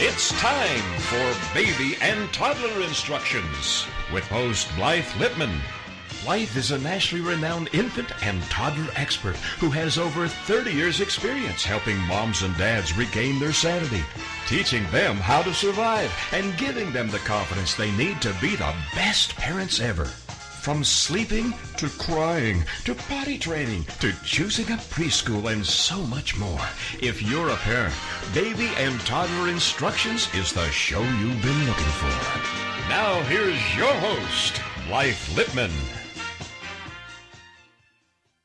It's time for Baby and Toddler Instructions with host Blythe Lipman. Blythe is a nationally renowned infant and toddler expert who has over 30 years' experience helping moms and dads regain their sanity, teaching them how to survive, and giving them the confidence they need to be the best parents ever. From sleeping to crying to potty training to choosing a preschool and so much more. If you're a parent, Baby and Toddler Instructions is the show you've been looking for. Now here's your host, Blythe Lipman.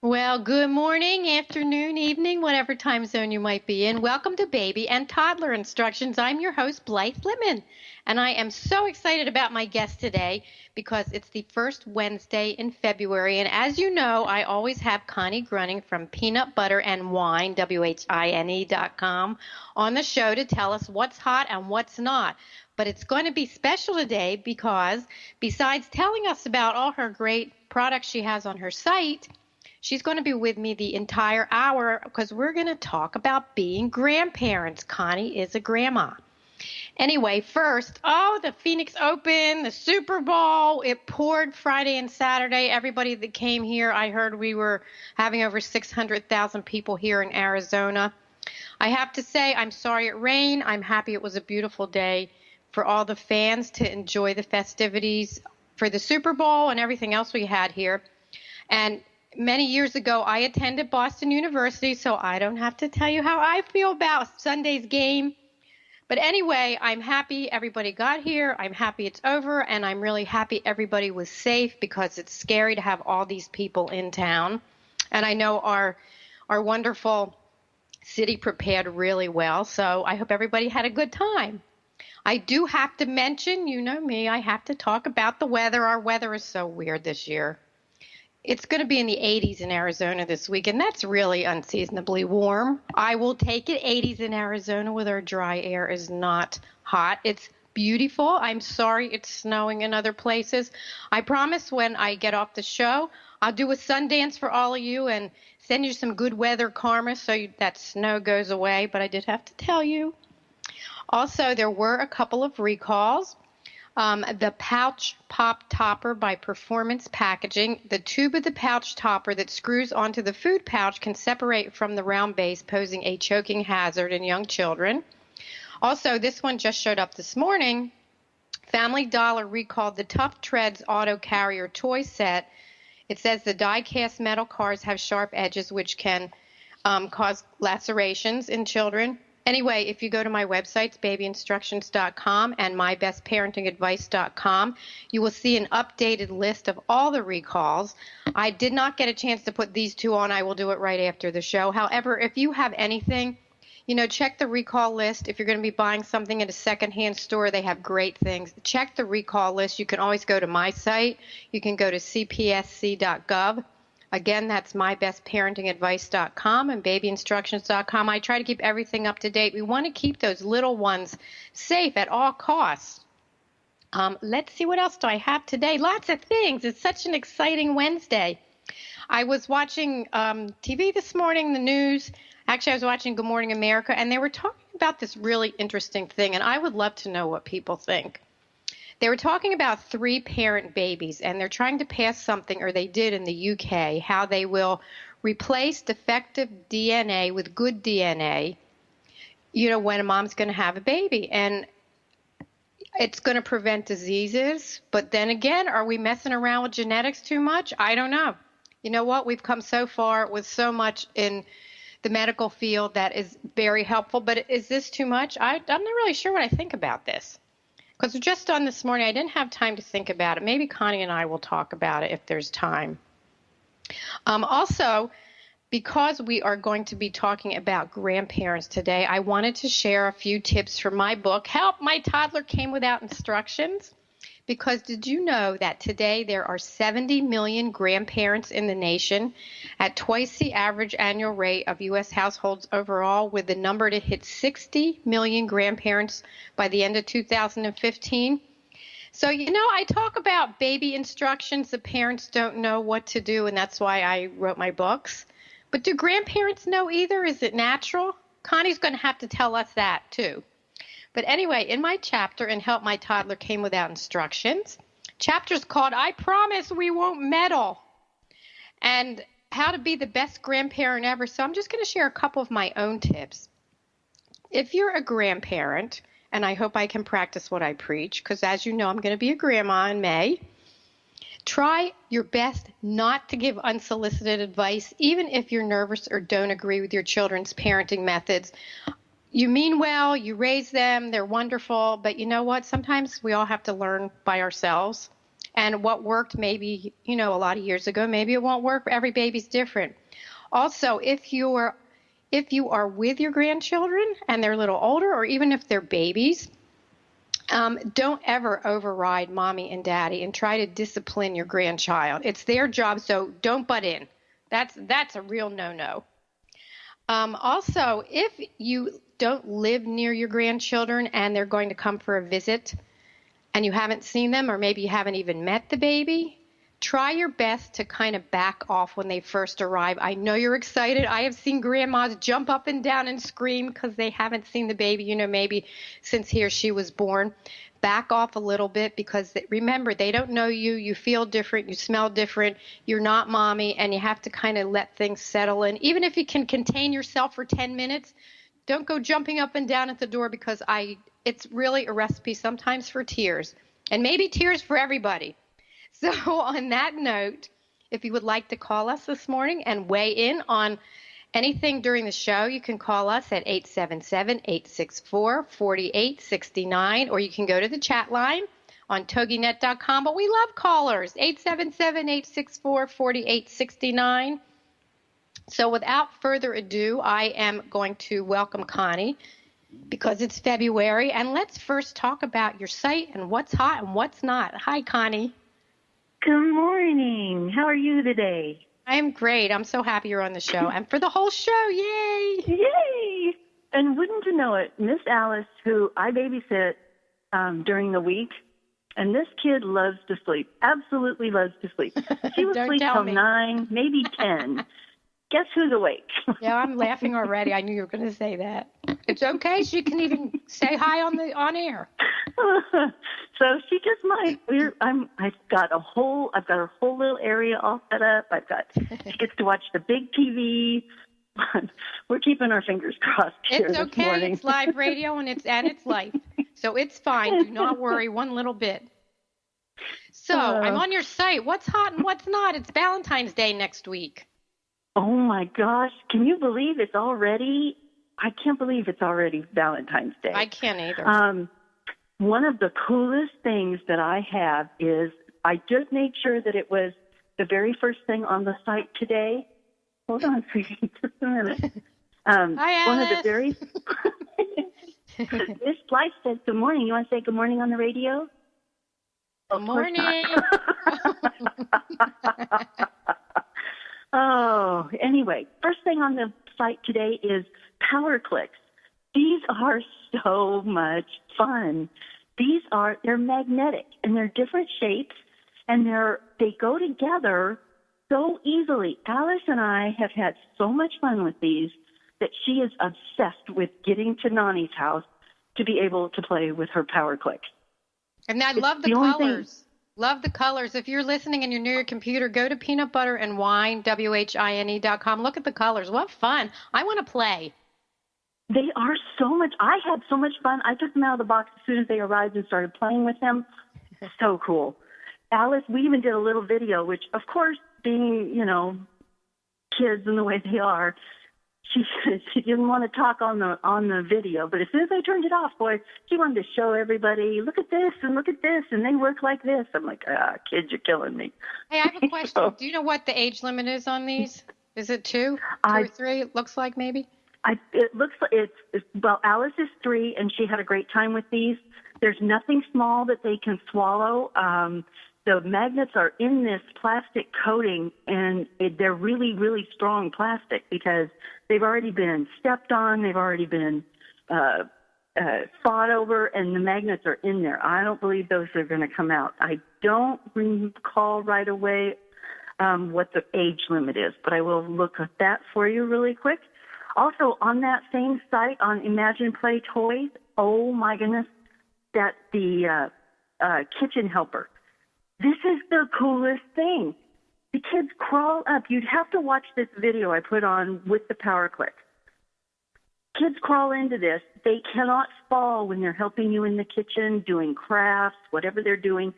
Well, good morning, afternoon, evening, whatever time zone you might be in. Welcome to Baby and Toddler Instructions. I'm your host, Blythe Lipman, and I am so excited about my guest today because it's the first Wednesday in February. And as you know, I always have Connie Gruning from Peanut Butter and Wine, WHINE.com, on the show to tell us what's hot and what's not. But it's going to be special today because besides telling us about all her great products she has on her site, she's going to be with me the entire hour because we're going to talk about being grandparents. Connie is a grandma. Anyway, first, the Phoenix Open, the Super Bowl, it poured Friday and Saturday. Everybody that came here, I heard we were having over 600,000 people here in Arizona. I have to say, I'm sorry it rained. I'm happy it was a beautiful day for all the fans to enjoy the festivities for the Super Bowl and everything else we had here. And many years ago, I attended Boston University, so I don't have to tell you how I feel about Sunday's game. But anyway, I'm happy everybody got here. I'm happy it's over, and I'm really happy everybody was safe because it's scary to have all these people in town. And I know our wonderful city prepared really well, so I hope everybody had a good time. I do have to mention, you know me, I have to talk about the weather. Our weather is so weird this year. It's going to be in the 80s in Arizona this week, and that's really unseasonably warm. I will take it. 80s in Arizona with our dry air is not hot. It's beautiful. I'm sorry it's snowing in other places. I promise when I get off the show, I'll do a sun dance for all of you and send you some good weather karma so that snow goes away, but I did have to tell you. Also, there were a couple of recalls. The pouch pop topper by Performance Packaging. The tube of the pouch topper that screws onto the food pouch can separate from the round base, posing a choking hazard in young children. Also, this one just showed up this morning. Family Dollar recalled the Tough Treads Auto Carrier toy set. It says the die-cast metal cars have sharp edges which can cause lacerations in children. Anyway, if you go to my websites, babyinstructions.com and mybestparentingadvice.com, you will see an updated list of all the recalls. I did not get a chance to put these two on. I will do it right after the show. However, if you have anything, check the recall list. If you're going to be buying something at a secondhand store, they have great things. Check the recall list. You can always go to my site. You can go to cpsc.gov. Again, that's mybestparentingadvice.com and babyinstructions.com. I try to keep everything up to date. We want to keep those little ones safe at all costs. Let's see, what else do I have today? Lots of things. It's such an exciting Wednesday. I was watching TV this morning, the news. Actually, I was watching Good Morning America, and they were talking about this really interesting thing, and I would love to know what people think. They were talking about 3-parent babies, and they're trying to pass something, or they did in the UK, how they will replace defective DNA with good DNA, when a mom's going to have a baby. And it's going to prevent diseases. But then again, are we messing around with genetics too much? I don't know. You know what? We've come so far with so much in the medical field that is very helpful. But is this too much? I'm not really sure what I think about this. Because just on this morning, I didn't have time to think about it. Maybe Connie and I will talk about it if there's time. Also, because we are going to be talking about grandparents today, I wanted to share a few tips from my book, Help, My Toddler Came Without Instructions. Because did you know that today there are 70 million grandparents in the nation at twice the average annual rate of U.S. households overall, with the number to hit 60 million grandparents by the end of 2015? So, I talk about baby instructions. The parents don't know what to do, and that's why I wrote my books. But do grandparents know either? Is it natural? Connie's going to have to tell us that, too. But anyway, in my chapter in Help My Toddler Came Without Instructions, chapter's called I Promise We Won't Meddle, and how to be the best grandparent ever. So I'm just going to share a couple of my own tips. If you're a grandparent, and I hope I can practice what I preach, because as you know, I'm going to be a grandma in May, try your best not to give unsolicited advice, even if you're nervous or don't agree with your children's parenting methods. You mean well, you raise them, they're wonderful, but you know what? Sometimes we all have to learn by ourselves. And what worked maybe, a lot of years ago, maybe it won't work. Every baby's different. Also, if you are with your grandchildren and they're a little older, or even if they're babies, don't ever override mommy and daddy and try to discipline your grandchild. It's their job, so don't butt in. That's a real no-no. Also, if you don't live near your grandchildren and they're going to come for a visit and you haven't seen them, or maybe you haven't even met the baby, try your best to kind of back off when they first arrive. I know you're excited. I have seen grandmas jump up and down and scream because they haven't seen the baby, maybe since he or she was born. Back off a little bit, because remember, they don't know you. You feel different. You smell different. You're not mommy, and you have to kind of let things settle in. Even if you can contain yourself for 10 minutes, don't go jumping up and down at the door, because it's really a recipe sometimes for tears, and maybe tears for everybody. So on that note, if you would like to call us this morning and weigh in on anything during the show, you can call us at 877-864-4869, or you can go to the chat line on toginet.com. But we love callers, 877-864-4869. So without further ado, I am going to welcome Connie, because it's February, and let's first talk about your site and what's hot and what's not. Hi, Connie. Good morning. How are you today? I am great. I'm so happy you're on the show. And for the whole show, yay! Yay! And wouldn't you know it, Miss Alice, who I babysit during the week, and this kid loves to sleep, absolutely loves to sleep. She would sleep till 9, maybe 10. Guess who's awake? Yeah, I'm laughing already. I knew you were going to say that. It's okay. She can even say hi on air. So she just might. I've got her whole little area all set up. She gets to watch the big TV. We're keeping our fingers crossed here It's okay. This morning. It's live radio and it's life. So it's fine. Do not worry one little bit. So I'm on your site. What's hot and what's not? It's Valentine's Day next week. Oh my gosh. Can you believe it's already? I can't believe it's already Valentine's Day. I can't either. One of the coolest things that I have is I just made sure that it was the very first thing on the site today. Hold on, sweetie, just a minute. Hi, Alice. One of the very Miss Blythe says good morning. You want to say good morning on the radio? Good morning. Oh, anyway, first thing on the site today is Power Clicks. These are so much fun. They're magnetic, and they're different shapes, and they go together so easily. Alice and I have had so much fun with these that she is obsessed with getting to Nani's house to be able to play with her Power Clicks. And I love the colors. Love the colors. If you're listening and you're near your computer, go to peanutbutterandwine, WHINE.com. Look at the colors. What fun. I want to play. They are so much. I had so much fun. I took them out of the box as soon as they arrived and started playing with them. So cool. Alice, we even did a little video, which, of course, being, kids and the way they are, she didn't want to talk on the video, but as soon as I turned it off, boy, she wanted to show everybody, look at this, and they work like this. I'm like, kids, you're killing me. Hey, I have a question. Do you know what the age limit is on these? Is it 2 or 3? It looks like maybe. It looks like well, Alice is 3, and she had a great time with these. There's nothing small that they can swallow. The magnets are in this plastic coating, and they're really, really strong plastic because they've already been stepped on. They've already been fought over, and the magnets are in there. I don't believe those are going to come out. I don't recall right away what the age limit is, but I will look at that for you really quick. Also, on that same site, on Imagine Play Toys, oh my goodness, that the kitchen helper. This is the coolest thing. The kids crawl up. You'd have to watch this video I put on with the power click. Kids crawl into this. They cannot fall when they're helping you in the kitchen, doing crafts, whatever they're doing.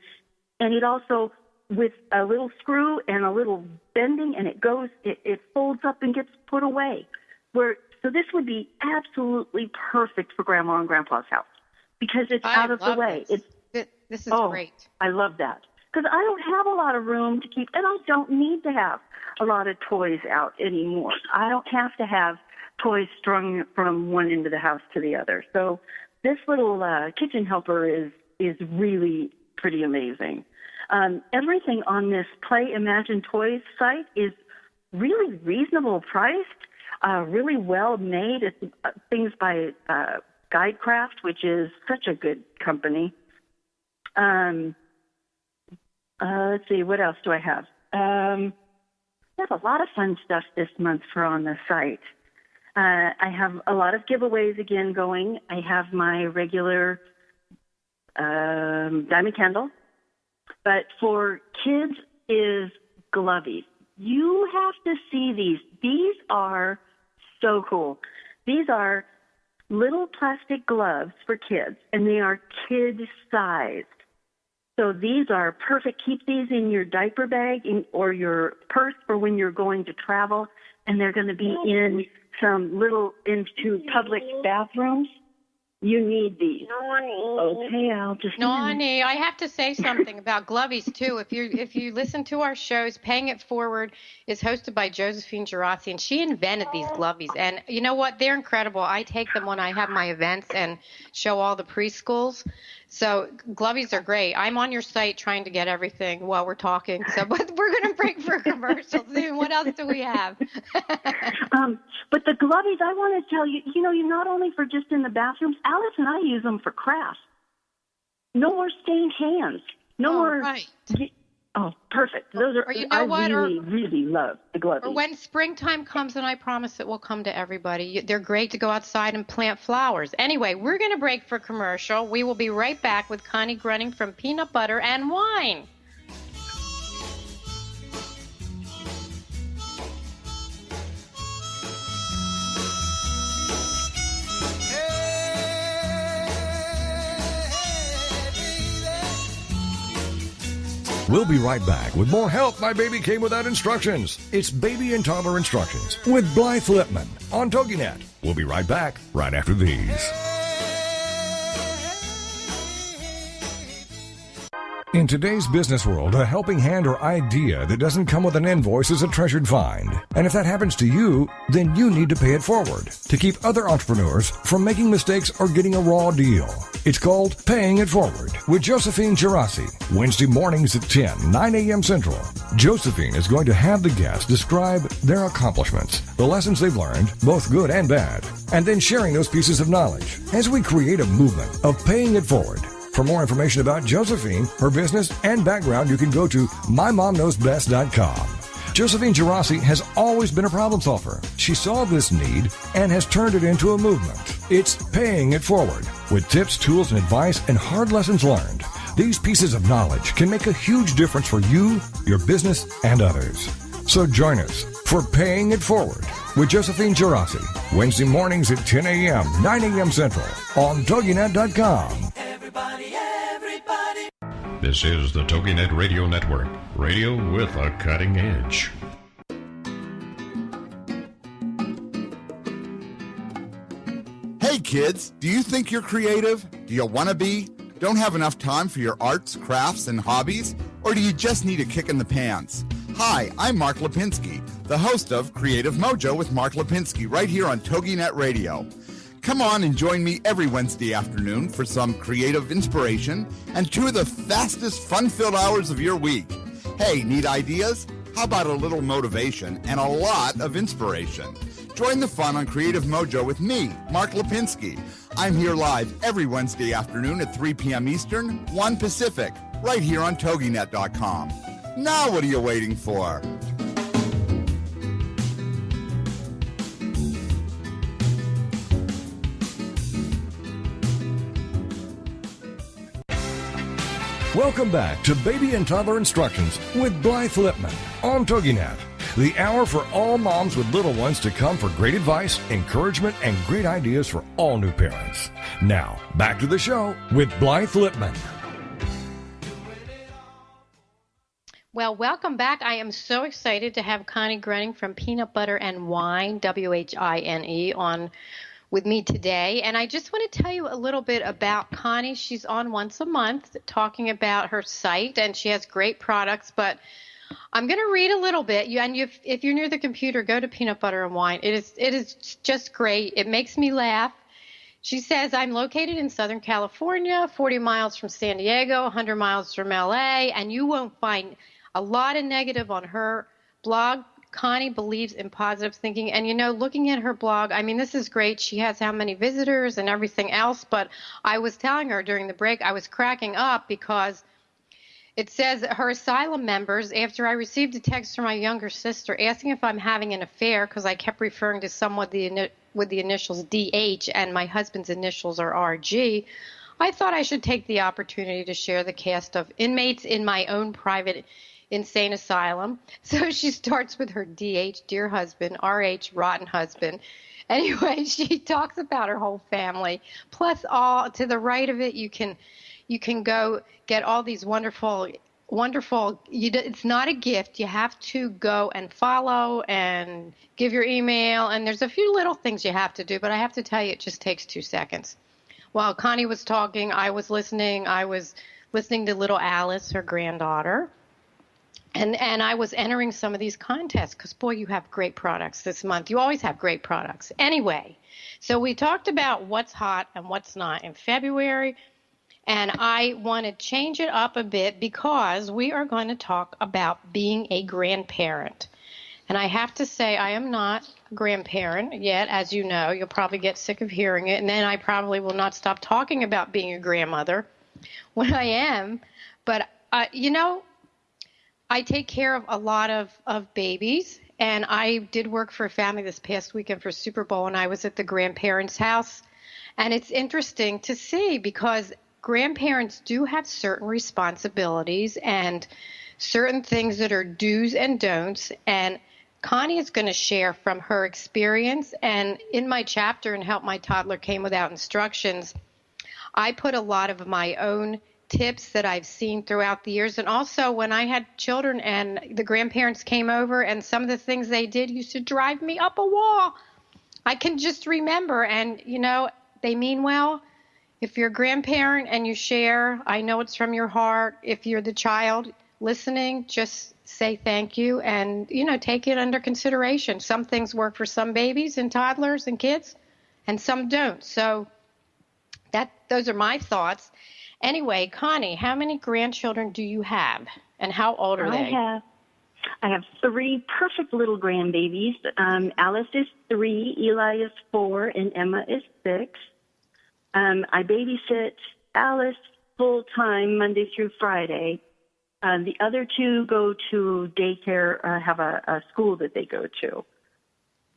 And it also, with a little screw and a little bending, and it folds up and gets put away. So this would be absolutely perfect for Grandma and Grandpa's house because it's out of the way. This is great. I love that. Because I don't have a lot of room to keep, and I don't need to have a lot of toys out anymore. I don't have to have toys strung from one end of the house to the other. So this little kitchen helper is really pretty amazing. Everything on this Play Imagine Toys site is really reasonable priced, really well made. It's things by Guidecraft, which is such a good company. Let's see, what else do I have? I have a lot of fun stuff this month for on the site. I have a lot of giveaways again going. I have my regular diamond candle. But for kids is glovies. You have to see these. These are so cool. These are little plastic gloves for kids, and they are kid-sized. So these are perfect. Keep these in your diaper bag or your purse for when you're going to travel, and they're going to be in into public bathrooms. You need these. Okay, I'll just... Nani, I have to say something about glovies, too. If you listen to our shows, Paying It Forward is hosted by Josephine Gerasi, and she invented these glovies. And you know what? They're incredible. I take them when I have my events and show all the preschools. So glovies are great. I'm on your site trying to get everything while we're talking. But we're going to break for a commercial soon. What else do we have? But the glovies, I want to tell you, you not only for just in the bathrooms, Alice and I use them for crafts. No more stained hands. No more. Right. Oh, perfect. Those are. Really love the glovies. Or when springtime comes, and I promise it will come to everybody. They're great to go outside and plant flowers. Anyway, we're going to break for commercial. We will be right back with Connie Gruning from Peanut Butter and Wine. We'll be right back with more Help My Baby Came Without Instructions. It's Baby and Toddler Instructions with Blythe Lipman on TogiNet. We'll be right back right after these. In today's business world, a helping hand or idea that doesn't come with an invoice is a treasured find. And if that happens to you, then you need to pay it forward to keep other entrepreneurs from making mistakes or getting a raw deal. It's called Paying It Forward with Josephine Gerasi, Wednesday mornings at 9 a.m. Central. Josephine is going to have the guests describe their accomplishments, the lessons they've learned, both good and bad, and then sharing those pieces of knowledge as we create a movement of paying it forward. For more information about Josephine, her business, and background, you can go to mymomknowsbest.com. Josephine Gerasi has always been a problem solver. She saw this need and has turned it into a movement. It's Paying It Forward with tips, tools, and advice and hard lessons learned. These pieces of knowledge can make a huge difference for you, your business, and others. So join us for Paying It Forward with Josephine Gerasi, Wednesday mornings at 10 a.m., 9 a.m. Central on TogiNet.com. This is the TogiNet Radio Network, radio with a cutting edge. Hey kids, do you think you're creative? Do you want to be? Don't have enough time for your arts, crafts, and hobbies? Or do you just need a kick in the pants? Hi, I'm Mark Lipinski, the host of Creative Mojo with Mark Lipinski, right here on TogiNet Radio. Come on and join me every Wednesday afternoon for some creative inspiration and two of the fastest fun-filled hours of your week. Hey, need ideas? How about a little motivation and a lot of inspiration? Join the fun on Creative Mojo with me, Mark Lipinski. I'm here live every Wednesday afternoon at 3 p.m. Eastern, 1 Pacific, right here on TogiNet.com. Now what are you waiting for? Welcome back to Baby and Toddler Instructions with Blythe Lipman on TogiNet, the hour for all moms with little ones to come for great advice, encouragement, and great ideas for all new parents. Now, back to the show with Blythe Lipman. Well, welcome back. I am so excited to have Connie Gruning from Peanut Butter and Wine, WHINE, on with me today. And I just want to tell you a little bit about Connie. She's on once a month talking about her site, and she has great products. But I'm going to read a little bit. If you're near the computer, go to Peanut Butter and Wine. It is just great. It makes me laugh. She says, I'm located in Southern California, 40 miles from San Diego, 100 miles from LA, and you won't find a lot of negative on her blog. Connie believes in positive thinking. And, looking at her blog, I mean, this is great. She has how many visitors and everything else. But I was telling her during the break, I was cracking up because it says her asylum members, after I received a text from my younger sister asking if I'm having an affair because I kept referring to someone with the initials DH and my husband's initials are RG, I thought I should take the opportunity to share the cast of inmates in my own private insane asylum. So she starts with her DH, dear husband, RH, rotten husband. Anyway, she talks about her whole family. Plus, all to the right of it, you can go get all these wonderful. It's not a gift. You have to go and follow and give your email. And there's a few little things you have to do, but I have to tell you, it just takes 2 seconds. While Connie was talking, I was listening. I was listening to little Alice, her granddaughter. And I was entering some of these contests because, boy, you have great products this month. You always have great products. Anyway, so we talked about what's hot and what's not in February, and I want to change it up a bit because we are going to talk about being a grandparent. And I have to say I am not a grandparent yet, as you know. You'll probably get sick of hearing it, and then I probably will not stop talking about being a grandmother when I am. But, I take care of a lot of babies, and I did work for a family this past weekend for Super Bowl, and I was at the grandparents' house. And it's interesting to see because grandparents do have certain responsibilities and certain things that are do's and don'ts. And Connie is going to share from her experience. And in my chapter in Help My Toddler Came Without Instructions, I put a lot of my own tips that I've seen throughout the years. And also when I had children and the grandparents came over and some of the things they did used to drive me up a wall. I can just remember, and they mean well. If you're a grandparent and you share, I know it's from your heart. If you're the child listening, just say thank you and, take it under consideration. Some things work for some babies and toddlers and kids and some don't. So those are my thoughts. Anyway, Connie, how many grandchildren do you have, and how old are they? I have 3 perfect little grandbabies. Alice is 3, Eli is 4, and Emma is 6. I babysit Alice full-time Monday through Friday. The other 2 go to daycare, have a school that they go to.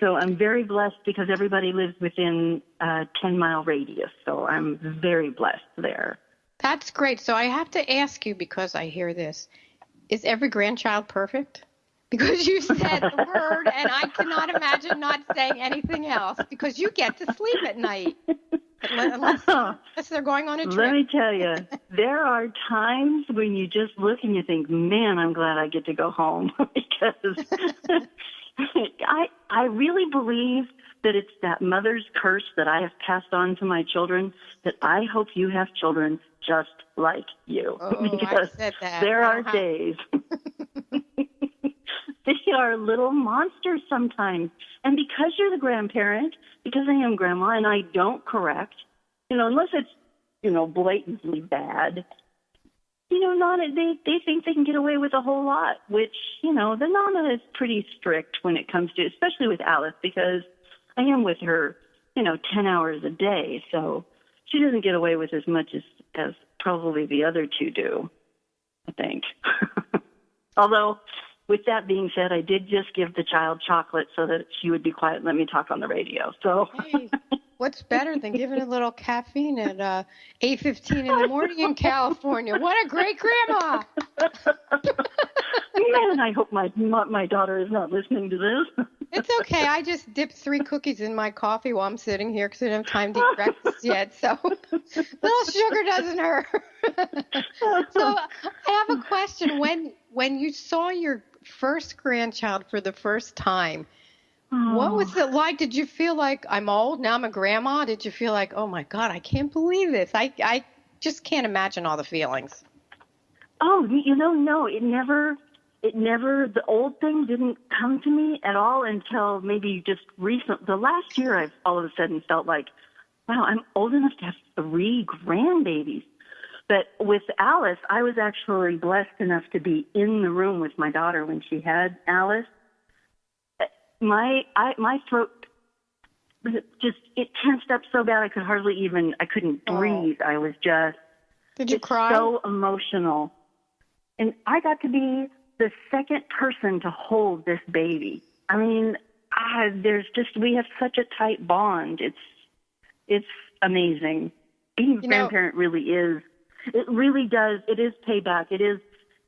So I'm very blessed because everybody lives within a 10-mile radius, so I'm very blessed there. That's great. So I have to ask you, because I hear this, is every grandchild perfect? Because you said the word, and I cannot imagine not saying anything else, because you get to sleep at night, unless they're going on a trip. Let me tell you, there are times when you just look and you think, man, I'm glad I get to go home, because I really believe that it's that mother's curse that I have passed on to my children, that I hope you have children just like you. Because there are days. They are little monsters sometimes. And because you're the grandparent, because I am grandma and I don't correct, unless it's, blatantly bad, they think they can get away with a whole lot, which, the Nana is pretty strict when it comes to, especially with Alice, because I am with her, 10 hours a day. So she doesn't get away with as much as probably the other 2 do, I think. Although, with that being said, I did just give the child chocolate so that she would be quiet and let me talk on the radio. So hey, What's better than giving a little caffeine at 8:15 in the morning in California? What a great grandma! Man, I hope my daughter is not listening to this. It's okay. I just dipped 3 cookies in my coffee while I'm sitting here because I don't have time to eat breakfast yet. So little sugar doesn't hurt. So I have a question. When you saw your first grandchild for the first time, what was it like? Did you feel like I'm old? Now I'm a grandma? Did you feel like, oh, my God, I can't believe this? I just can't imagine all the feelings. Oh, no, it never, the old thing didn't come to me at all until maybe just the last year I've all of a sudden felt like, wow, I'm old enough to have 3 grandbabies. But with Alice, I was actually blessed enough to be in the room with my daughter when she had Alice. My throat it tensed up so bad I couldn't breathe. I was just, Did you cry? So emotional. And I got to be the second person to hold this baby. I mean, we have such a tight bond. It's amazing. Being a grandparent really is. It really does. It is payback.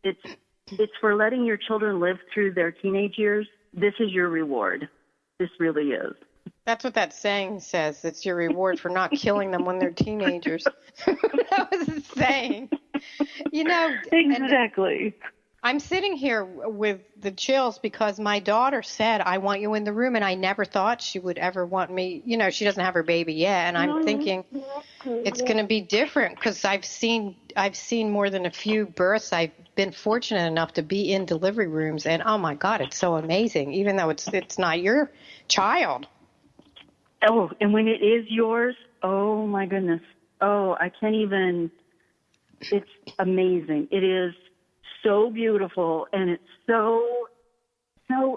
It's for letting your children live through their teenage years. This is your reward. This really is. That's what that saying says. It's your reward for not killing them when they're teenagers. That was the saying. Exactly. I'm sitting here with the chills because my daughter said, I want you in the room, and I never thought she would ever want me. She doesn't have her baby yet, and I'm thinking it's going to be different because I've seen more than a few births. I've been fortunate enough to be in delivery rooms, and oh my God, it's so amazing, even though it's not your child. Oh, and when it is yours, oh my goodness. Oh, I can't even, it's amazing. It is so beautiful, and it's so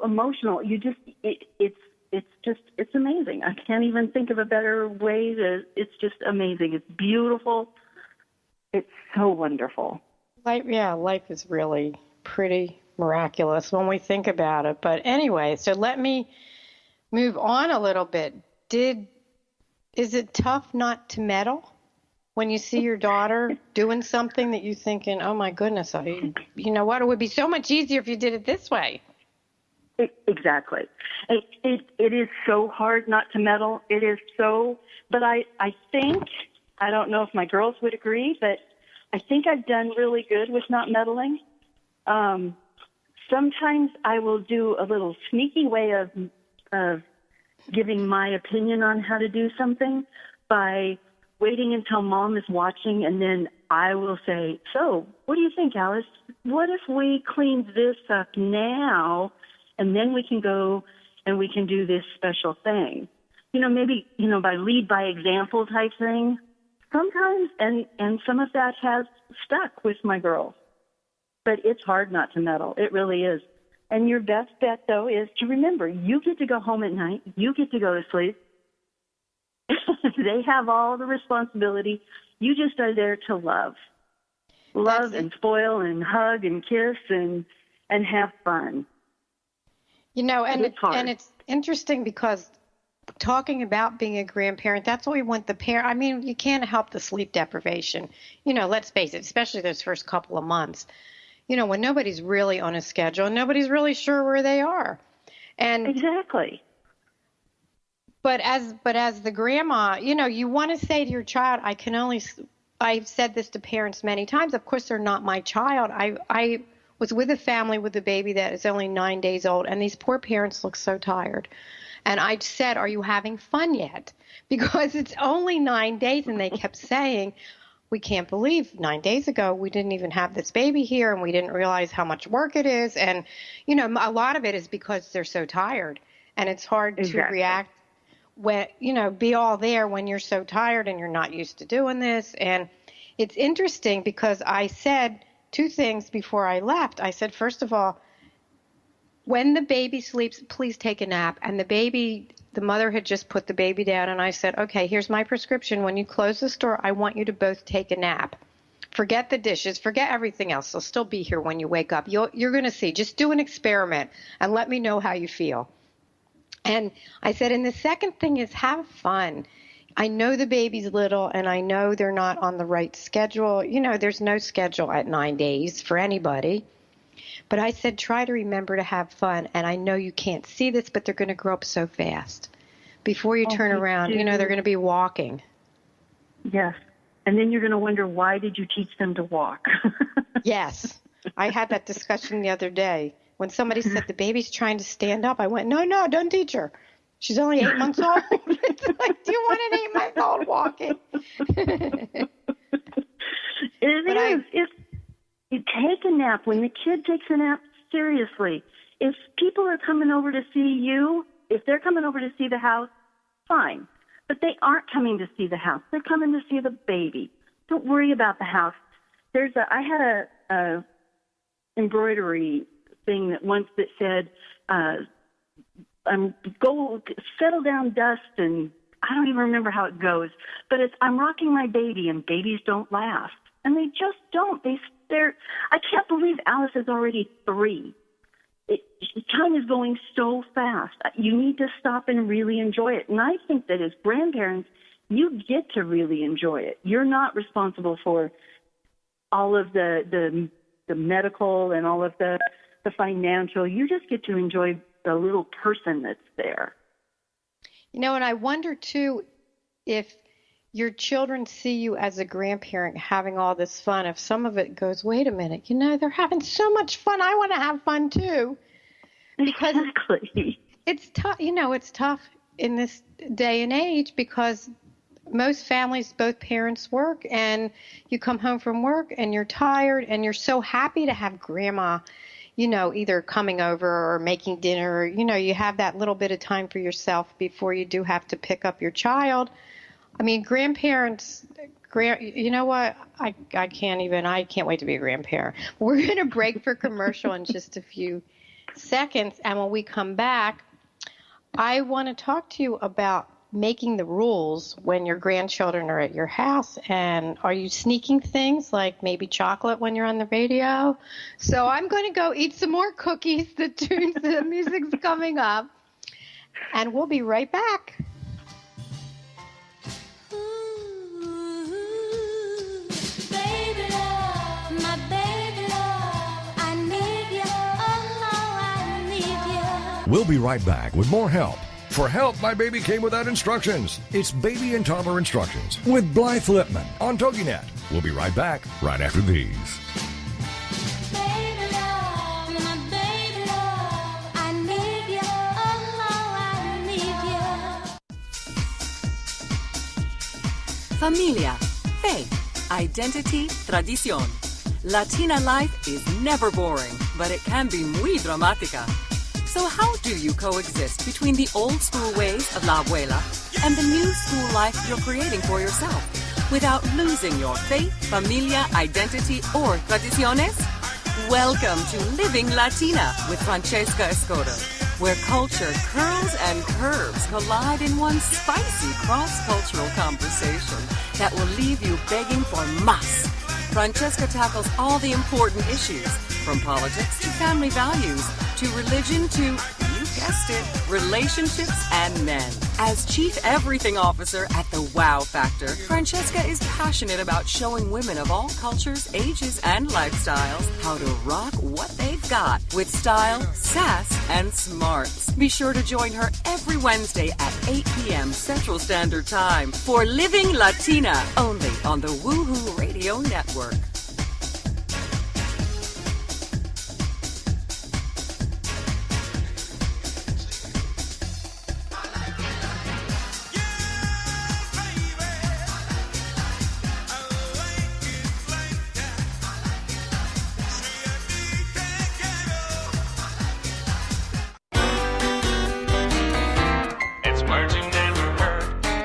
emotional. It's amazing. I can't even think of a better way it's just amazing. It's beautiful. It's so wonderful. Life is really pretty miraculous when we think about it. But anyway, so let me move on a little bit. Is it tough not to meddle when you see your daughter doing something that you're thinking, oh my goodness, you know what, it would be so much easier if you did it this way? Exactly. It is so hard not to meddle. It is so, but I think, I don't know if my girls would agree, but I think I've done really good with not meddling. Sometimes I will do a little sneaky way of giving my opinion on how to do something by waiting until Mom is watching, and then I will say, so what do you think, Alice? What if we cleaned this up now, and then we can go and we can do this special thing? Maybe, by lead by example type thing. Sometimes, and some of that has stuck with my girls. But it's hard not to meddle. It really is. And your best bet, though, is to remember, you get to go home at night. You get to go to sleep. They have all the responsibility. You just are there to love. Love and spoil and hug and kiss and have fun. And it's interesting because talking about being a grandparent, that's what we want the parent. I mean, you can't help the sleep deprivation. Let's face it, especially those first couple of months. When nobody's really on a schedule, nobody's really sure where they are. And exactly. But as the grandma, you want to say to your child, I've said this to parents many times. Of course, they're not my child. I was with a family with a baby that is only 9 days old, and these poor parents look so tired. And I said, are you having fun yet? Because it's only 9 days, and they kept saying, we can't believe 9 days ago we didn't even have this baby here, and we didn't realize how much work it is. And, a lot of it is because they're so tired, and it's hard to react when, be all there when you're so tired and you're not used to doing this. And it's interesting because I said 2 things before I left. I said, first of all, when the baby sleeps, please take a nap. And the mother had just put the baby down, and I said, okay, here's my prescription. When you close the store, I want you to both take a nap. Forget the dishes, forget everything else. They'll still be here when you wake up. You're going to see. Just do an experiment and let me know how you feel. And I said, and the second thing is have fun. I know the baby's little, and I know they're not on the right schedule. You know, there's no schedule at 9 days for anybody. But I said, try to remember to have fun. And I know you can't see this, but they're going to grow up so fast. Before you turn around, you know, they're going to be walking. Yes. And then you're going to wonder, why did you teach them to walk? Yes. I had that discussion the other day. When somebody said the baby's trying to stand up, I went, no, don't teach her. She's only 8 months old. It's like, do you want an 8-month-old walking? If you take a nap, when the kid takes a nap, seriously, if people are coming over to see you, if they're coming over to see the house, fine. But they aren't coming to see the house. They're coming to see the baby. Don't worry about the house. I had a embroidery thing that once that said, go settle down dust, and I don't even remember how it goes, but it's, I'm rocking my baby, and babies don't last. And they just don't. I can't believe Alice is already 3. Time is going so fast. You need to stop and really enjoy it. And I think that as grandparents, you get to really enjoy it. You're not responsible for all of the medical and all of the financial. You just get to enjoy the little person that's there. You know, and I wonder, too, if your children see you as a grandparent having all this fun, if some of it goes, wait a minute, you know, they're having so much fun. I want to have fun, too. Because exactly. It's tough. You know, it's tough in this day and age because most families, both parents work, and you come home from work and you're tired and you're so happy to have grandma, you know, either coming over or making dinner, or, you know, you have that little bit of time for yourself before you do have to pick up your child. I mean, grandparents, you know what? I can't wait to be a grandparent. We're going to break for commercial in just a few seconds. And when we come back, I want to talk to you about making the rules when your grandchildren are at your house. And are you sneaking things like maybe chocolate when you're on the radio? So I'm going to go eat some more cookies. The music's coming up. And we'll be right back. We'll be right back with more help. For help, my baby came without instructions. It's Baby and Toddler Instructions with Blythe Lipman on TogiNet. We'll be right back right after these. Baby love, my baby love, I need you, oh, I need you. Familia, faith, identity, tradición. Latina life is never boring, but it can be muy dramática. So how do you coexist between the old school ways of la abuela and the new school life you're creating for yourself without losing your faith, familia, identity, or tradiciones? Welcome to Living Latina with Francesca Escoto, where culture curls and curves collide in one spicy cross-cultural conversation that will leave you begging for más. Francesca tackles all the important issues, from politics to family values, to religion to, you guessed it, relationships and men. As Chief Everything Officer at the Wow Factor, Francesca is passionate about showing women of all cultures, ages, and lifestyles how to rock what they've got with style, sass, and smarts. Be sure to join her every Wednesday at 8 p.m. Central Standard Time for Living Latina, only on the Woohoo Radio Network.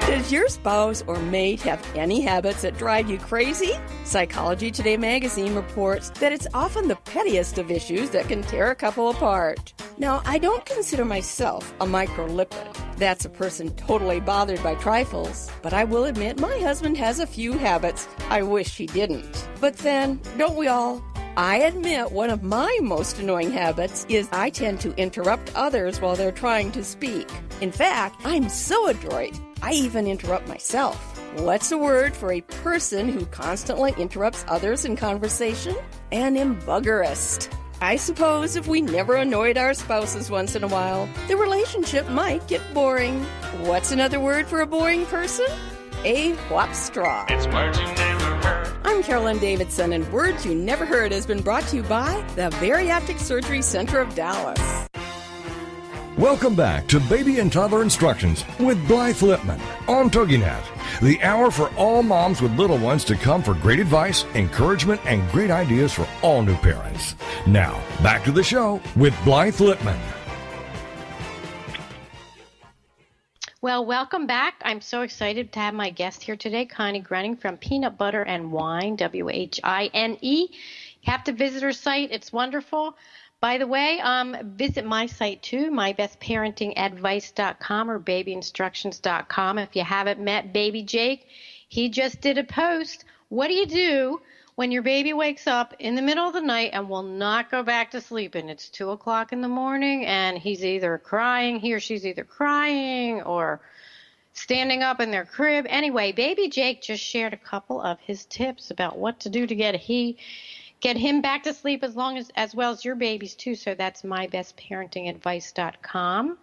Does your spouse or mate have any habits that drive you crazy? Psychology Today magazine reports that it's often the pettiest of issues that can tear a couple apart. Now, I don't consider myself a micro-Lipman. That's a person totally bothered by trifles. But I will admit my husband has a few habits I wish he didn't. But then, don't we all? I admit one of my most annoying habits is I tend to interrupt others while they're trying to speak. In fact, I'm so adroit I even interrupt myself. What's a word for a person who constantly interrupts others in conversation? An embuggerist. I suppose if we never annoyed our spouses once in a while, the relationship might get boring. What's another word for a boring person? A whopstraw. It's words you never heard. I'm Carolyn Davidson, and Words You Never Heard has been brought to you by the Bariatric Surgery Center of Dallas. Welcome back to Baby and Toddler Instructions with Blythe Lipman on TogiNet, the hour for all moms with little ones to come for great advice, encouragement, and great ideas for all new parents. Now, back to the show with Blythe Lipman. Well, welcome back. I'm so excited to have my guest here today, Connie Gruning from Peanut Butter and Wine, WHINE. You have to visit her site. It's wonderful. By the way, visit my site too, mybestparentingadvice.com or babyinstructions.com. If you haven't met Baby Jake, he just did a post. What do you do when your baby wakes up in the middle of the night and will not go back to sleep? And it's 2 o'clock in the morning and he's either crying, he or she's either crying or standing up in their crib. Anyway, Baby Jake just shared a couple of his tips about what to do to get him back to sleep as well as your babies too. So that's mybestparentingadvice.com.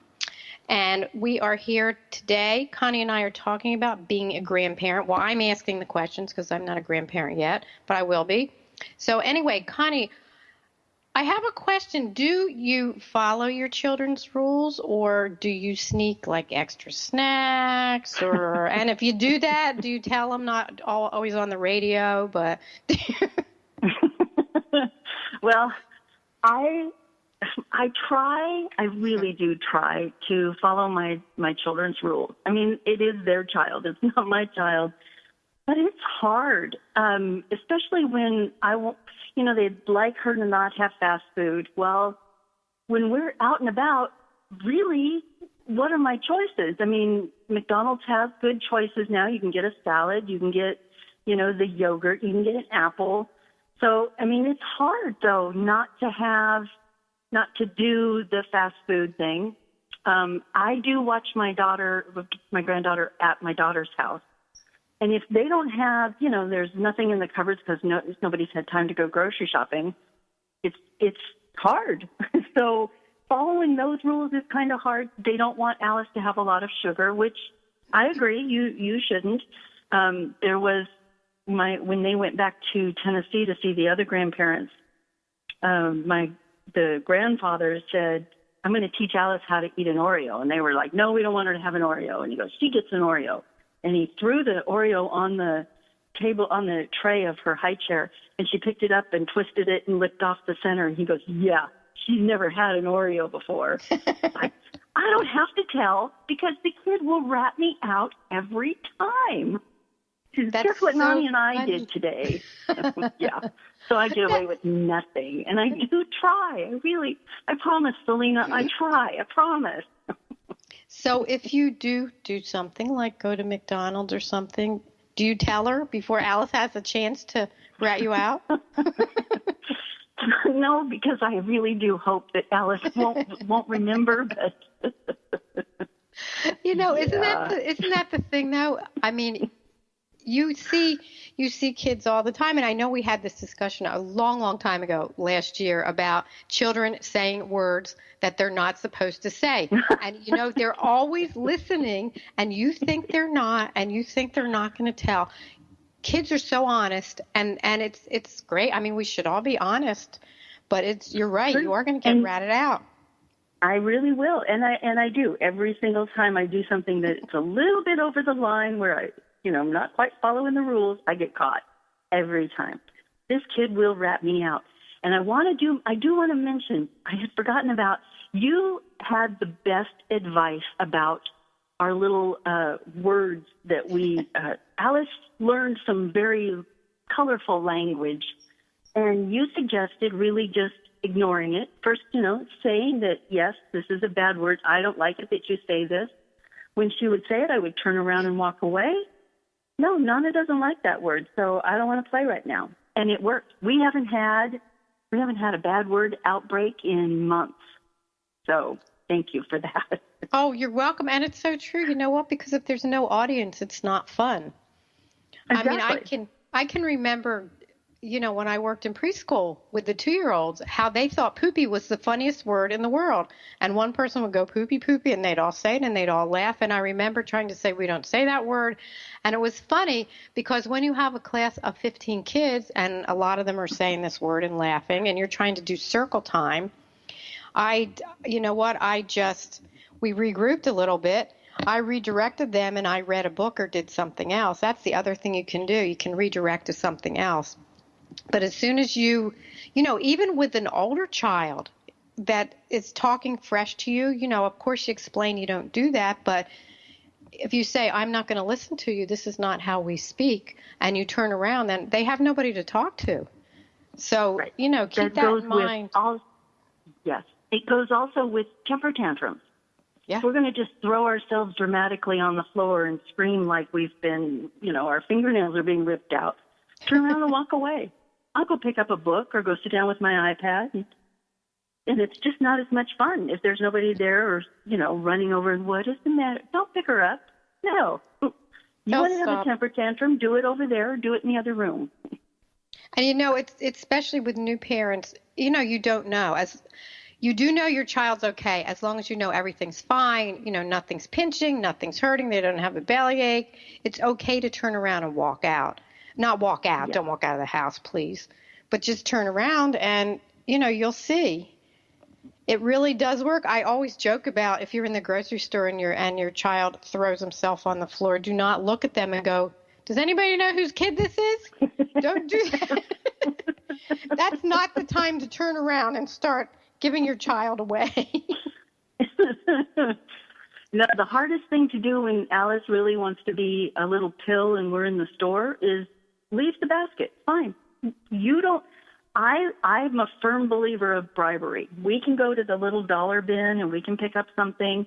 And we are here today. Connie and I are talking about being a grandparent. Well, I'm asking the questions because I'm not a grandparent yet, but I will be. So anyway, Connie, I have a question. Do you follow your children's rules, or do you sneak like extra snacks? Or and if you do that, do you tell them not always on the radio, but Well, I really do try to follow my children's rules. I mean, it is their child. It's not my child. But it's hard, especially when they'd like her to not have fast food. Well, when we're out and about, really, what are my choices? I mean, McDonald's has good choices now. You can get a salad. You can get, the yogurt. You can get an apple. So, I mean, it's hard, though, not to do the fast food thing. I do watch my granddaughter at my daughter's house. And if they don't have, there's nothing in the cupboards because nobody's had time to go grocery shopping, it's hard. So following those rules is kind of hard. They don't want Alice to have a lot of sugar, which I agree, you shouldn't. There was when they went back to Tennessee to see the other grandparents, the grandfather said, I'm going to teach Alice how to eat an Oreo. And they were like, no, we don't want her to have an Oreo. And he goes, she gets an Oreo. And he threw the Oreo on the table, on the tray of her high chair, and she picked it up and twisted it and licked off the center. And he goes, yeah, she's never had an Oreo before. I don't have to tell because the kid will rat me out every time. That's what Nani and I did today. Yeah. So I get away with nothing. And I do try. I promise, Selena, I try. I promise. So if you do something like go to McDonald's or something, do you tell her before Alice has a chance to rat you out? No, because I really do hope that Alice won't remember. But isn't that the thing though? I mean, you see kids all the time, and I know we had this discussion a long, long time ago last year about children saying words that they're not supposed to say. And, they're always listening, and you think they're not, and you think they're not going to tell. Kids are so honest, and it's great. I mean, we should all be honest, but you're right. You are going to get ratted out. I really will, and I do. Every single time I do something that's a little bit over the line where I'm not quite following the rules, I get caught every time. This kid will rat me out. And I do want to mention, I had forgotten about, you had the best advice about our little words that Alice learned some very colorful language. And you suggested really just ignoring it. First, saying that, yes, this is a bad word. I don't like it that you say this. When she would say it, I would turn around and walk away. No, Nana doesn't like that word, so I don't want to play right now. And it worked. We haven't had a bad word outbreak in months. So thank you for that. Oh, you're welcome. And it's so true. You know what? Because if there's no audience, it's not fun. Exactly. I mean, I can remember, when I worked in preschool with the 2-year-olds, how they thought poopy was the funniest word in the world. And one person would go poopy, poopy, and they'd all say it, and they'd all laugh. And I remember trying to say, we don't say that word. And it was funny because when you have a class of 15 kids, and a lot of them are saying this word and laughing, and you're trying to do circle time, we regrouped a little bit. I redirected them and I read a book or did something else. That's the other thing you can do. You can redirect to something else. But as soon as even with an older child that is talking fresh to you, of course you explain you don't do that. But if you say, I'm not going to listen to you, this is not how we speak, and you turn around, then they have nobody to talk to. So, right. Keep that in mind. Yes. It goes also with temper tantrums. Yeah. If we're going to just throw ourselves dramatically on the floor and scream like we've been, our fingernails are being ripped out, turn around and walk away. I'll go pick up a book or go sit down with my iPad. And it's just not as much fun if there's nobody there or, running over and what is the matter? Don't pick her up. No. You want to have a temper tantrum, do it over there or do it in the other room. And, it's especially with new parents, you don't know. You do know your child's okay as long as you know everything's fine, nothing's pinching, nothing's hurting, they don't have a bellyache. It's okay to turn around and walk out. Not walk out, Don't walk out of the house, please. But just turn around and, you'll see. It really does work. I always joke about if you're in the grocery store and your child throws himself on the floor, do not look at them and go, does anybody know whose kid this is? Don't do that. That's not the time to turn around and start giving your child away. No, the hardest thing to do when Alice really wants to be a little pill and we're in the store is leave the basket. Fine. I'm a firm believer of bribery. We can go to the little dollar bin and we can pick up something.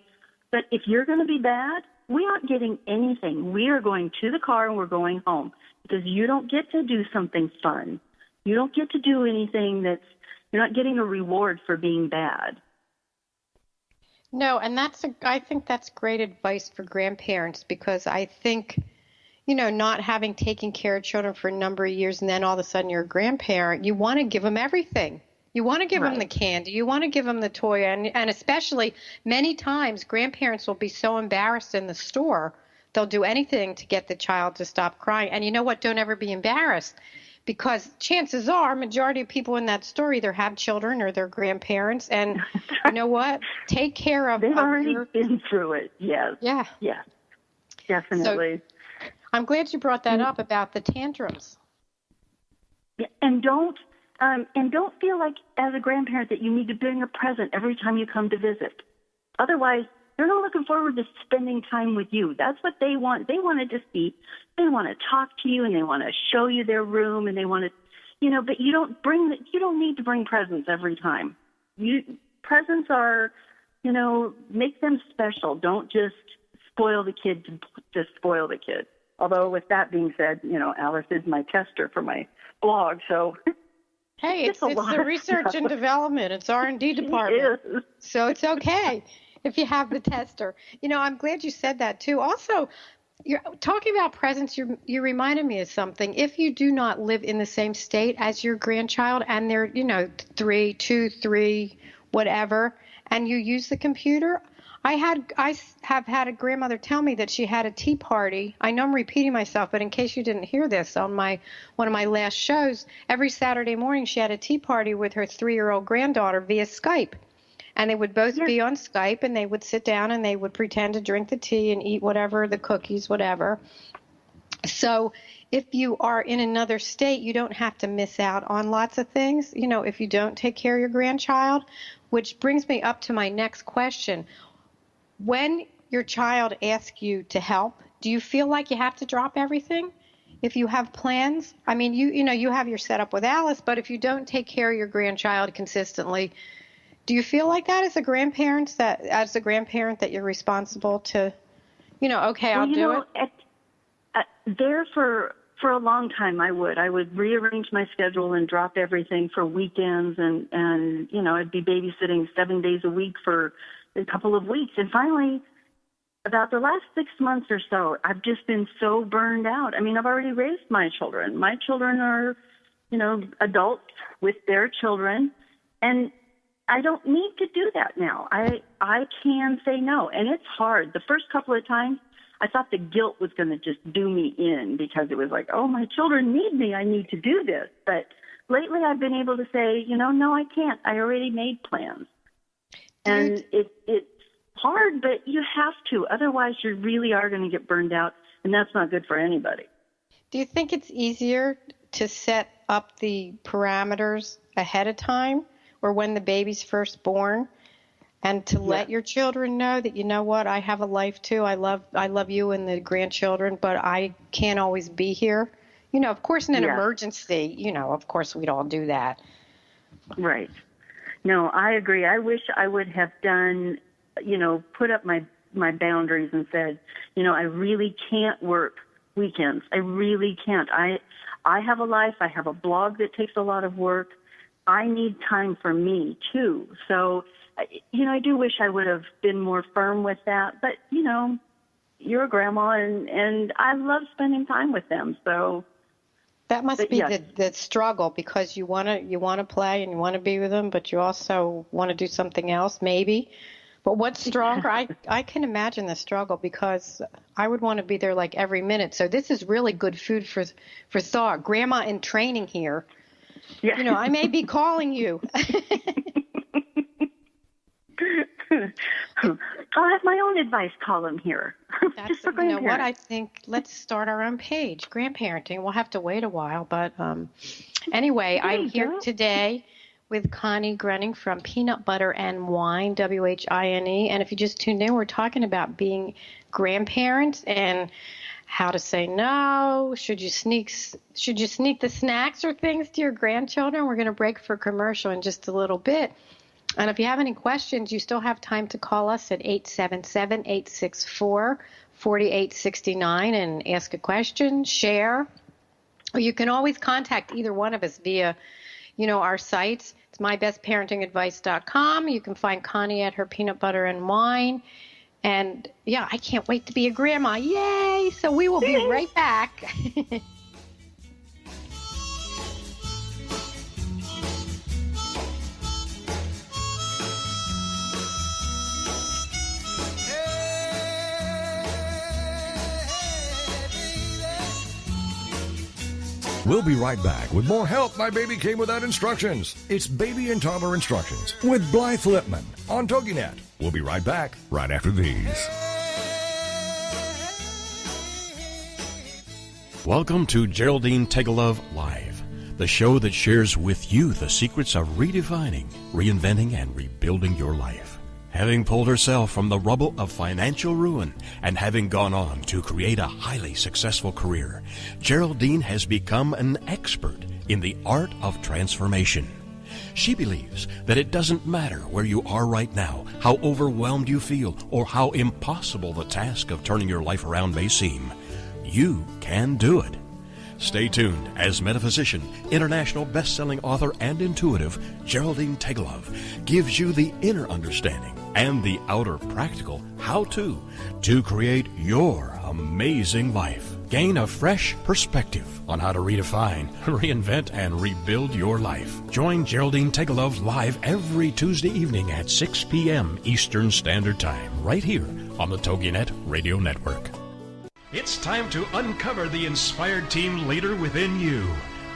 But if you're going to be bad, we aren't getting anything. We are going to the car and we're going home because you don't get to do something fun. You don't get to do anything you're not getting a reward for being bad. No, and I think that's great advice for grandparents because I think, not having taken care of children for a number of years and then all of a sudden you're a grandparent, you want to give them everything. You want to give them the candy. You want to give them the toy. And especially many times grandparents will be so embarrassed in the store, they'll do anything to get the child to stop crying. And you know what? Don't ever be embarrassed. Because chances are, majority of people in that store either have children or they're grandparents. And you know what? Take care of They've already been through it. Yes. Yeah. Yeah. Definitely. So, I'm glad you brought that up about the tantrums. Yeah, and don't feel like as a grandparent that you need to bring a present every time you come to visit. Otherwise, they're not looking forward to spending time with you. That's what they want. They want to just be, they want to talk to you and they want to show you their room and they want to, but you don't need to bring presents every time. Presents are, make them special. Don't just spoil the kid to just spoil the kid. Although with that being said, Alice is my tester for my blog, so. Hey, it's the research and development. It's R&D department. So it's okay. If you have the tester. I'm glad you said that too. Also, you're talking about presents. You reminded me of something. If you do not live in the same state as your grandchild and they're, 3, whatever, and you use the computer, I have had a grandmother tell me that she had a tea party. I know I'm repeating myself, but in case you didn't hear this on one of my last shows, every Saturday morning she had a tea party with her 3-year-old granddaughter via Skype. And they would both be on Skype, and they would sit down, and they would pretend to drink the tea and eat whatever, the cookies, whatever. So if you are in another state, you don't have to miss out on lots of things, if you don't take care of your grandchild, which brings me up to my next question. When your child asks you to help, do you feel like you have to drop everything? If you have plans, I mean, you have your setup with Alice, but if you don't take care of your grandchild consistently, do you feel like that as a grandparent that you're responsible to, I'll do it? There for a long time I would rearrange my schedule and drop everything for weekends and I'd be babysitting 7 days a week for, a couple of weeks. And finally, about the last 6 months or so, I've just been so burned out. I mean, I've already raised my children. My children are, adults with their children, and I don't need to do that now. I can say no, and it's hard. The first couple of times, I thought the guilt was going to just do me in because it was like, oh, my children need me. I need to do this. But lately I've been able to say, no, I can't. I already made plans. And it's hard, but you have to. Otherwise, you really are going to get burned out, and that's not good for anybody. Do you think it's easier to set up the parameters ahead of time or when the baby's first born? And to let your children know that, you know what, I have a life too. I love you and the grandchildren, but I can't always be here. Of course, in an emergency, of course we'd all do that. Right. No, I agree. I wish I would have done, put up my boundaries and said, I really can't work weekends. I really can't. I have a life. I have a blog that takes a lot of work. I need time for me too. So, I do wish I would have been more firm with that, but, you're a grandma and I love spending time with them. So that must be the struggle, because you want to play and you want to be with them, but you also want to do something else maybe. But what's stronger? I can imagine the struggle, because I would want to be there like every minute. So this is really good food for thought. Grandma in training here. Yeah. I may be calling you. I'll have my own advice column here. That's, you know what, I think let's start our own page, Grandparenting. We'll have to wait a while, but anyway, I'm here today with Connie Gruning from Peanut Butter and Wine, WHINE. And if you just tuned in, we're talking about being grandparents and how to say no. Should you sneak the snacks or things to your grandchildren? We're going to break for commercial in just a little bit. And if you have any questions, you still have time to call us at 877-864-4869 and ask a question, share. Or you can always contact either one of us via, our sites. It's mybestparentingadvice.com. You can find Connie at her Peanut Butter and Wine. And, I can't wait to be a grandma. Yay! So we will be right back. We'll be right back with more Help My Baby Came Without Instructions. It's Baby and Toddler Instructions with Blythe Lipman on TogiNet. We'll be right back right after these. Welcome to Geraldine Tegelove Live, the show that shares with you the secrets of redefining, reinventing, and rebuilding your life. Having pulled herself from the rubble of financial ruin and having gone on to create a highly successful career, Geraldine has become an expert in the art of transformation. She believes that it doesn't matter where you are right now, how overwhelmed you feel, or how impossible the task of turning your life around may seem. You can do it. Stay tuned as metaphysician, international best-selling author, and intuitive Geraldine Tegelove gives you the inner understanding and the outer practical how-to to create your amazing life. Gain a fresh perspective on how to redefine, reinvent, and rebuild your life. Join Geraldine Tegelove live every Tuesday evening at 6 p.m. Eastern Standard Time, right here on the TogiNet Radio Network. It's time to uncover the inspired team leader within you.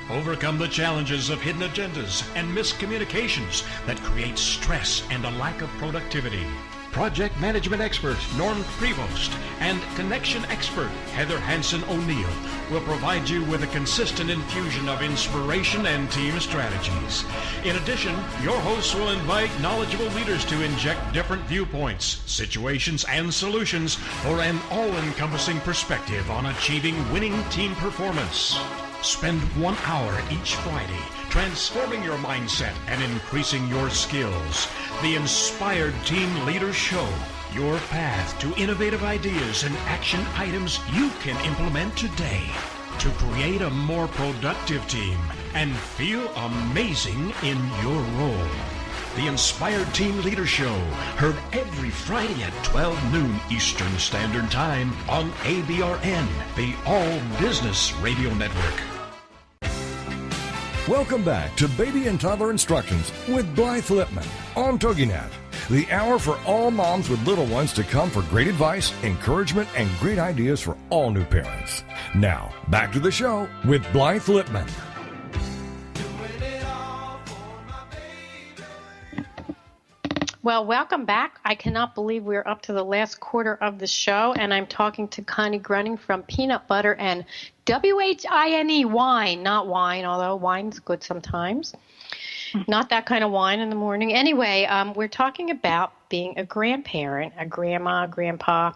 Overcome the challenges of hidden agendas and miscommunications that create stress and a lack of productivity. Project management expert Norm Prevost and connection expert Heather Hansen-O'Neill will provide you with a consistent infusion of inspiration and team strategies. In addition, your hosts will invite knowledgeable leaders to inject different viewpoints, situations, and solutions for an all-encompassing perspective on achieving winning team performance. Spend 1 hour each Friday transforming your mindset and increasing your skills. The Inspired Team Leader Show, your path to innovative ideas and action items you can implement today to create a more productive team and feel amazing in your role. the Inspired Team Leader Show, heard every Friday at 12 noon Eastern Standard Time on ABRN, the All Business Radio Network. Welcome back to Baby and Toddler Instructions with Blythe Lipman on TogiNet, the hour for all moms with little ones to come for great advice, encouragement, and great ideas for all new parents. Now, back to the show with Blythe Lipman. Well, welcome back. I cannot believe we're up to the last quarter of the show, and I'm talking to Connie Gruning from Peanut Butter and WHINE, wine, not wine, although wine's good sometimes. Not that kind of wine in the morning. Anyway, we're talking about being a grandparent, a grandma, grandpa.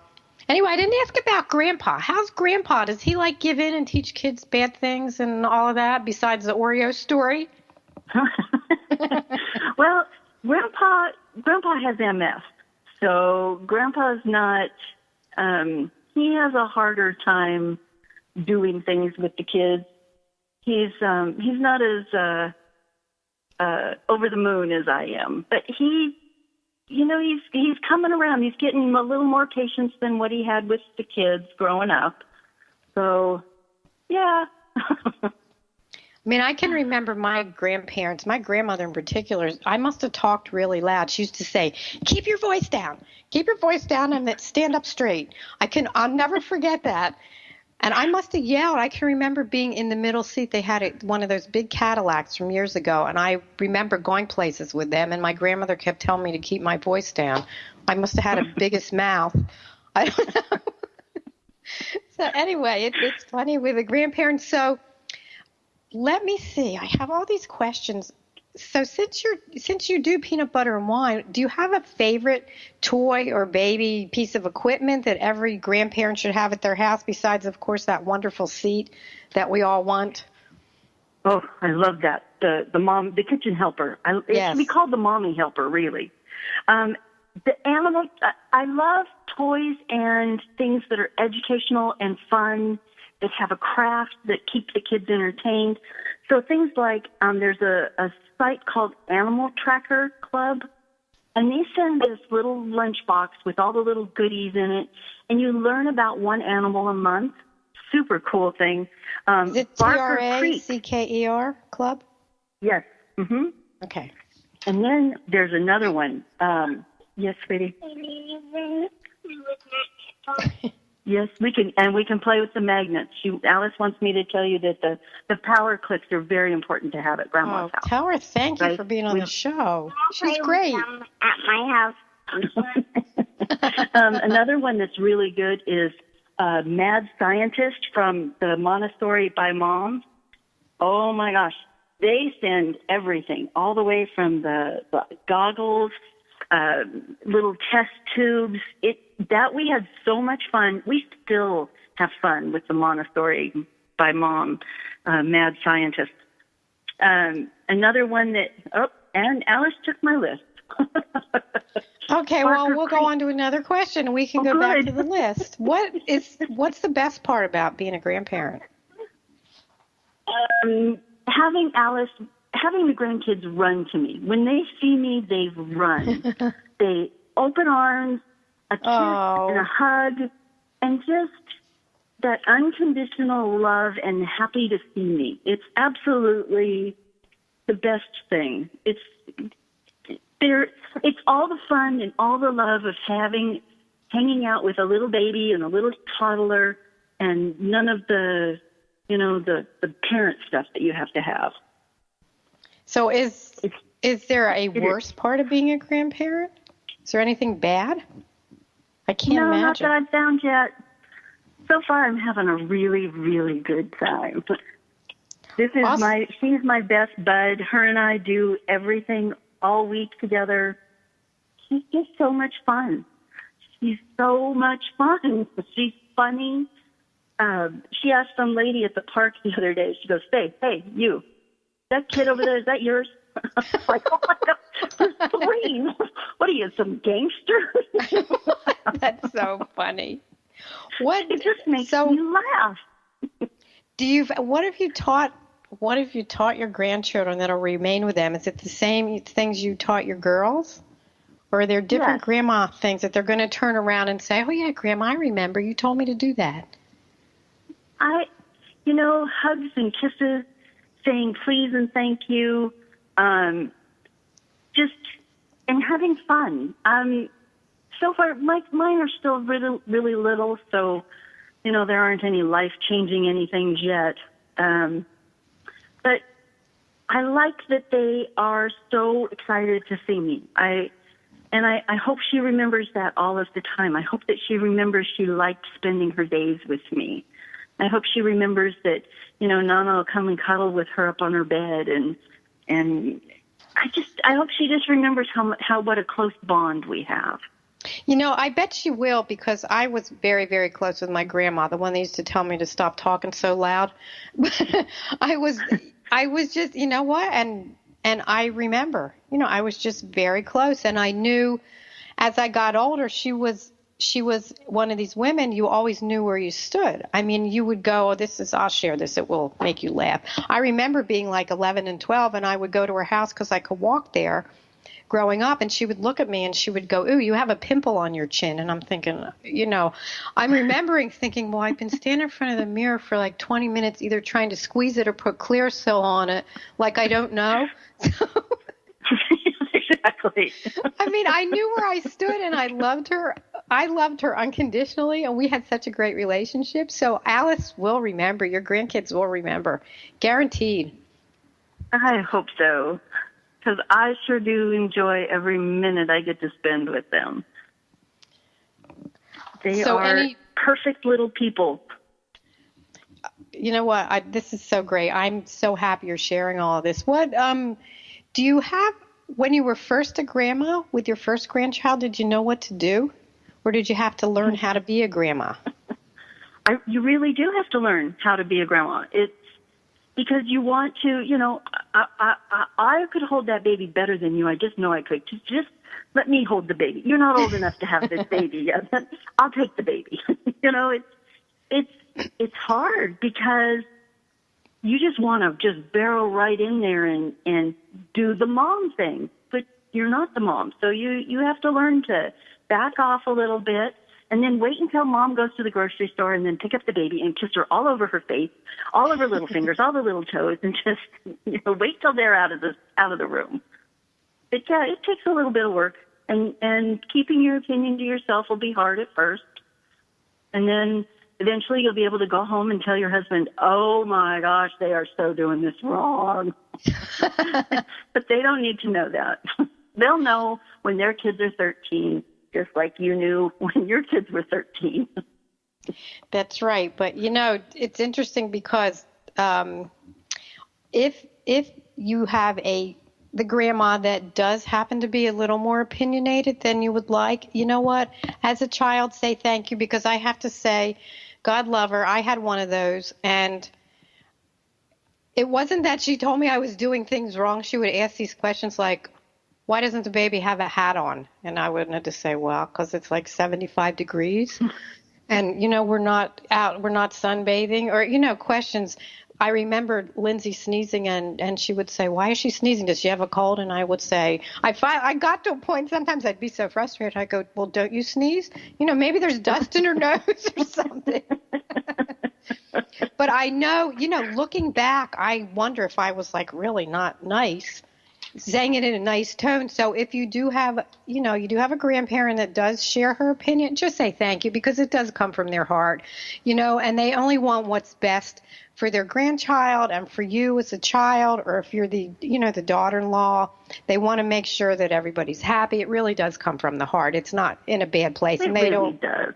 Anyway, I didn't ask about Grandpa. How's Grandpa? Does he like give in and teach kids bad things and all of that besides the Oreo story? Well, Grandpa has MS, so Grandpa's not. He has a harder time doing things with the kids. He's not as over the moon as I am, but he's coming around. He's getting a little more patience than what he had with the kids growing up. So, yeah. I mean, I can remember my grandparents, my grandmother in particular, I must have talked really loud. She used to say, keep your voice down. Keep your voice down and stand up straight. I'll never forget that. And I must have yelled. I can remember being in the middle seat. They had one of those big Cadillacs from years ago, and I remember going places with them, and my grandmother kept telling me to keep my voice down. I must have had the biggest mouth. I don't know. So anyway, it's funny with the grandparents. So let me see. I have all these questions. So since you do peanut butter and wine, do you have a favorite toy or baby piece of equipment that every grandparent should have at their house besides, of course, that wonderful seat that we all want? Oh, I love that. The kitchen helper. It should be called the mommy helper, really. The animal. I love toys and things that are educational and fun, that have a craft that keep the kids entertained. So things like there's a site called Animal Tracker Club, and they send this little lunchbox with all the little goodies in it, and you learn about one animal a month. Super cool thing. Is it TRACKER Club? Yes. Mm-hmm. Okay. And then there's another one. Yes, sweetie. Yes, we can play with the magnets. Alice wants me to tell you that the power clips are very important to have at Grandma's house. Tell her thank you for being on the show. She's great. At my house. Another one that's really good is Mad Scientist from the Montessori by Mom. Oh my gosh, they send everything, all the way from the goggles, little test tubes. We had so much fun. We still have fun with the Montessori by Mom, Mad Scientist. Another one and Alice took my list. Okay, well, we'll go on to another question. We can go back to the list. What's the best part about being a grandparent? Having the grandkids run to me. When they see me, they run. They open arms, a kiss and a hug, and just that unconditional love and happy to see me. It's absolutely the best thing. It's all the fun and all the love of hanging out with a little baby and a little toddler, and none of the parent stuff that you have to have. So is there a worse part of being a grandparent? Is there anything bad? I can't imagine. No, not that I've found yet. So far, I'm having a really, really good time. She's my best bud. Her and I do everything all week together. She's just so much fun. She's so much fun. She's funny. She asked some lady at the park the other day, she goes, hey, you, that kid over there, is that yours? I was like, oh my God, there's three. What are you, some gangster? That's so funny. It just makes me laugh. What have you taught what have you taught your grandchildren that'll remain with them? Is it the same things you taught your girls? Or are there different grandma things that they're going to turn around and say, oh, yeah, Grandma, I remember. You told me to do that. Hugs and kisses, saying please and thank you, and having fun. So far, mine are still really, really little, so, there aren't any life-changing anything yet. But I like that they are so excited to see me. I hope she remembers that all of the time. I hope that she remembers she liked spending her days with me. I hope she remembers that, Nana will come and cuddle with her up on her bed, and I hope she just remembers what a close bond we have. I bet she will, because I was very, very close with my grandma, the one that used to tell me to stop talking so loud. I was just, you know what? And I remember, I was just very close, and I knew as I got older, she was one of these women you always knew where you stood. I mean, you would go, I'll share this, it will make you laugh. I remember being like 11 and 12, and I would go to her house because I could walk there growing up, and she would look at me and she would go, ooh, you have a pimple on your chin. And I'm thinking, I'm remembering thinking, well, I've been standing in front of the mirror for like 20 minutes either trying to squeeze it or put Clearasil on it, like I don't know. Exactly. I mean, I knew where I stood, and I loved her. I loved her unconditionally, and we had such a great relationship. So Alice will remember. Your grandkids will remember. Guaranteed. I hope so, because I sure do enjoy every minute I get to spend with them. They are perfect little people. You know what? This is so great. I'm so happy you're sharing all of this. What do you have when you were first a grandma with your first grandchild? Did you know what to do, or did you have to learn how to be a grandma? You really do have to learn how to be a grandma. It's because you want to. I could hold that baby better than you. I just know I could. Just let me hold the baby. You're not old enough to have this baby yet. But I'll take the baby. It's hard because you just want to just barrel right in there and do the mom thing, but you're not the mom. So you have to learn to back off a little bit and then wait until mom goes to the grocery store and then pick up the baby and kiss her all over her face, all of her little fingers, all the little toes, and just wait till they're out of the room. But yeah, it takes a little bit of work, and keeping your opinion to yourself will be hard at first, and then eventually you'll be able to go home and tell your husband, oh my gosh, they are so doing this wrong. But they don't need to know that. They'll know when their kids are 13, just like you knew when your kids were 13. That's right. But, it's interesting because if you have the grandma that does happen to be a little more opinionated than you would like, you know what? As a child, say thank you, because I have to say, God love her, I had one of those, and it wasn't that she told me I was doing things wrong. She would ask these questions like, why doesn't the baby have a hat on? And I wouldn't have to say, well, because it's like 75 degrees. And, we're not sunbathing, or, questions. I remembered Lindsay sneezing, and she would say, why is she sneezing? Does she have a cold? And I would say, I got to a point, sometimes I'd be so frustrated. I go, well, don't you sneeze? Maybe there's dust in her nose or something. But I know, looking back, I wonder if I was like really not nice, saying it in a nice tone. So if you do have, a grandparent that does share her opinion, just say thank you, because it does come from their heart, and they only want what's best for their grandchild and for you as a child, or if you're the daughter-in-law, they want to make sure that everybody's happy. It really does come from the heart. It's not in a bad place. It really does.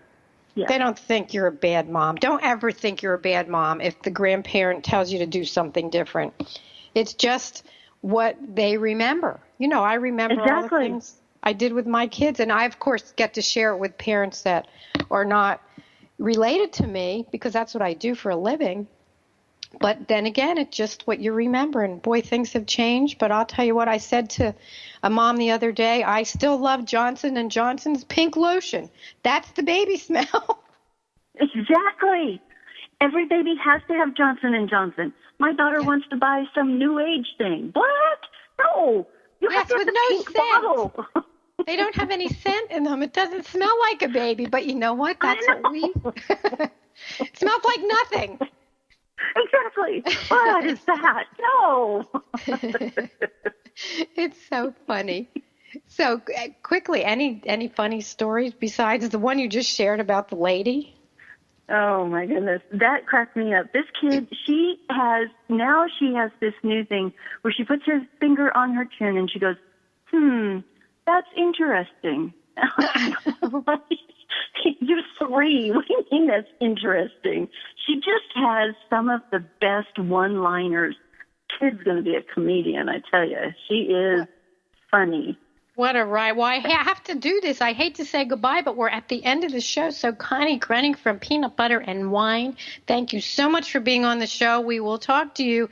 Yeah. They don't think you're a bad mom. Don't ever think you're a bad mom if the grandparent tells you to do something different. It's just what they remember. I remember all the things I did with my kids, and I, of course, get to share it with parents that are not related to me, because that's what I do for a living. But then again, it's just what you remember, and boy, things have changed. But I'll tell you what, I said to a mom the other day, I still love Johnson & Johnson's pink lotion. That's the baby smell. Exactly. Every baby has to have Johnson & Johnson. My daughter wants to buy some new age thing. What? No. You have to have with the no pink scent. bottle. They don't have any scent in them. It doesn't smell like a baby, but you know what? That's what we... It smells like nothing. Exactly. What is that? No. It's so funny. So quickly, any funny stories besides the one you just shared about the lady? Oh my goodness, that cracked me up. This kid, she has this new thing where she puts her finger on her chin and she goes, that's interesting. You're 3. What do you mean that's interesting? She just has some of the best one-liners. Kid's going to be a comedian, I tell you. She is funny. What a ride. Well, I have to do this. I hate to say goodbye, but we're at the end of the show. So Connie Gruning from Peanut Butter and Wine, thank you so much for being on the show. We will talk to you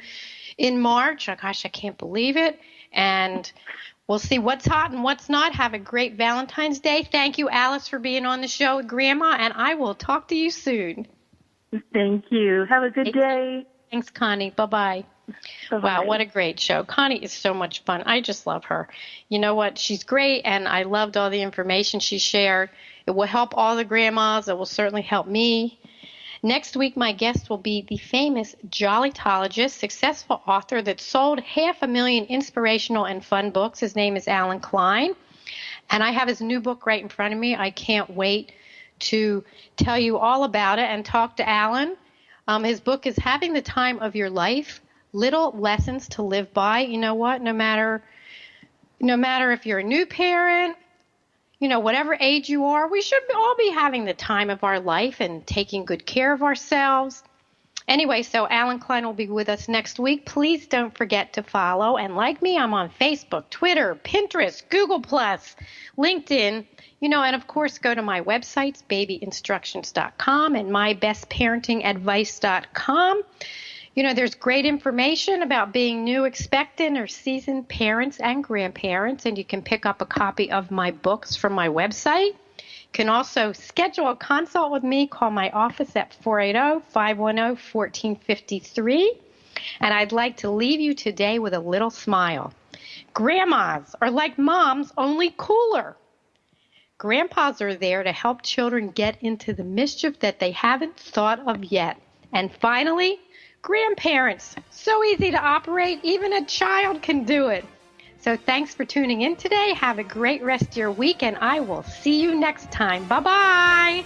in March. Oh, gosh, I can't believe it. And we'll see what's hot and what's not. Have a great Valentine's Day. Thank you, Alice, for being on the show with Grandma, and I will talk to you soon. Thank you. Have a good day. Thanks, Connie. Bye-bye. Bye-bye. Wow, what a great show. Connie is so much fun. I just love her. You know what? She's great, and I loved all the information she shared. It will help all the grandmas. It will certainly help me. Next week, my guest will be the famous Jollytologist, successful author that sold 500,000 inspirational and fun books. His name is Alan Klein, and I have his new book right in front of me. I can't wait to tell you all about it and talk to Alan. His book is Having the Time of Your Life, Little Lessons to Live By. You know what? No matter if you're a new parent, whatever age you are, we should all be having the time of our life and taking good care of ourselves. Anyway, so Alan Klein will be with us next week. Please don't forget to follow and like me. I'm on Facebook, Twitter, Pinterest, Google+, LinkedIn, and of course go to my websites, babyinstructions.com and mybestparentingadvice.com. There's great information about being new, expectant, or seasoned parents and grandparents, and you can pick up a copy of my books from my website. You can also schedule a consult with me. Call my office at 480-510-1453. And I'd like to leave you today with a little smile. Grandmas are like moms, only cooler. Grandpas are there to help children get into the mischief that they haven't thought of yet. And finally, grandparents, so easy to operate, even a child can do it. So thanks for tuning in today. Have a great rest of your week, and I will see you next time. Bye-bye.